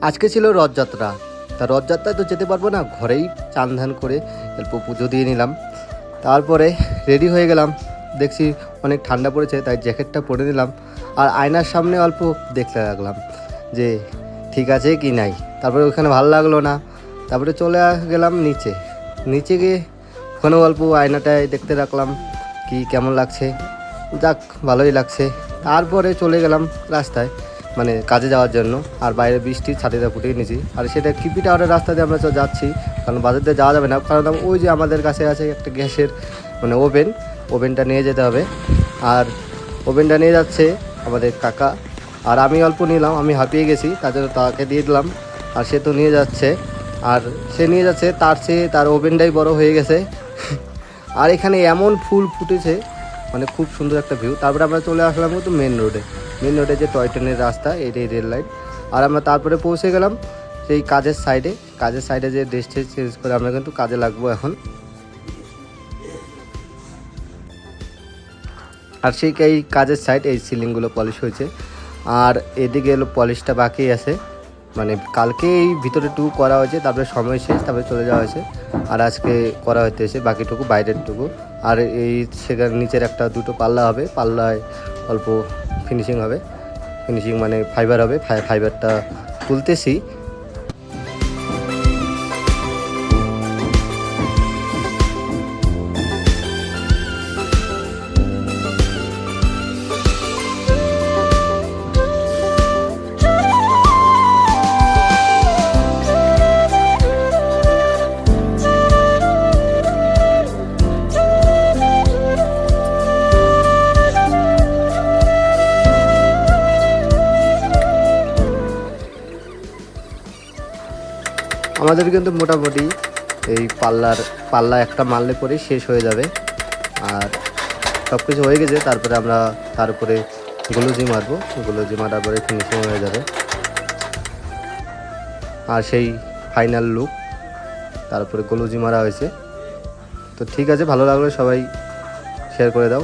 আজকে ছিল রথযাত্রা। তা রথযাত্রায় তো যেতে পারবো না, ঘরেই চান ধান করে অল্প পুজো দিয়ে নিলাম। তারপরে রেডি হয়ে গেলাম। দেখছি অনেক ঠান্ডা পড়েছে, তাই জ্যাকেটটা পরে নিলাম। আর আয়নার সামনে অল্প দেখতে লাগলাম যে ঠিক আছে কি নাই। তারপরে ওখানে ভালো লাগলো না, তারপরে চলে গেলাম নিচে। নিচে গিয়ে ওখানে অল্প আয়নাটায় দেখতে রাখলাম কি কেমন লাগছে। যাক, ভালোই লাগছে। তারপরে চলে গেলাম রাস্তায়, মানে কাজে যাওয়ার জন্য। আর বাইরে বৃষ্টি ছাতিটা ফুটিয়ে নিয়েছি, আর সেটা কিপি টাওয়ারের রাস্তা দিয়ে আমরা যাচ্ছি, কারণ বাজার দিয়ে যাওয়া যাবে না। কারণ ওই যে আমাদের কাছে আছে একটা গ্যাসের মানে ওভেনটা নিয়ে যেতে হবে। আর ওভেনটা নিয়ে যাচ্ছে আমাদের কাকা, আর আমি অল্প নিলাম, আমি হাঁপিয়ে গেছি, তার জন্য তাকে দিয়ে দিলাম। আর সে তো নিয়ে যাচ্ছে, আর সে নিয়ে যাচ্ছে, তার চেয়ে তার ওভেনটাই বড় হয়ে গেছে। আর এখানে এমন ফুল ফুটেছে, মানে খুব সুন্দর একটা ভিউ। তারপরে আমরা চলে আসলাম কিন্তু মেন রোডে যে টয় ট্রেনের রাস্তা, এটাই রেল লাইন। আর আমরা তারপরে পৌঁছে গেলাম সেই কাজের সাইডে যে ড্রেসটা চেঞ্জ করে আমরা কিন্তু কাজে লাগবো এখন। আর সেই এই কাজের সাইড, এই সিলিংগুলো পলিশ হয়েছে, আর এদিকে এলো পলিশটা বাকি আছে। মানে কালকে এই ভিতরে টুকু করা হয়েছে, তারপরে সময় শেষ, তারপরে চলে যাওয়া হয়েছে। আর আজকে করা হইতেছে বাকিটুকু, বাইরেরটুকু। আর এই সেখানে নিচের একটা দুটো পাল্লা হবে, পাল্লায় অল্প ফিনিশিং হবে। ফিনিশিং মানে ফাইবার হবে, ফাইবারটা তুলতেছি। আমাদের কিন্তু মোটামুটি এই পাল্লা একটা মারলে পরে শেষ হয়ে যাবে। আর সব কিছু হয়ে গেছে, তারপরে আমরা তার উপরে গ্লুজি মারবো, গ্লুজি মারার পরে ফিনিশিং হয়ে যাবে। আর সেই ফাইনাল লুক, তারপরে গ্লুজি মারা হয়েছে। তো ঠিক আছে, ভালো লাগলে সবাই শেয়ার করে দাও।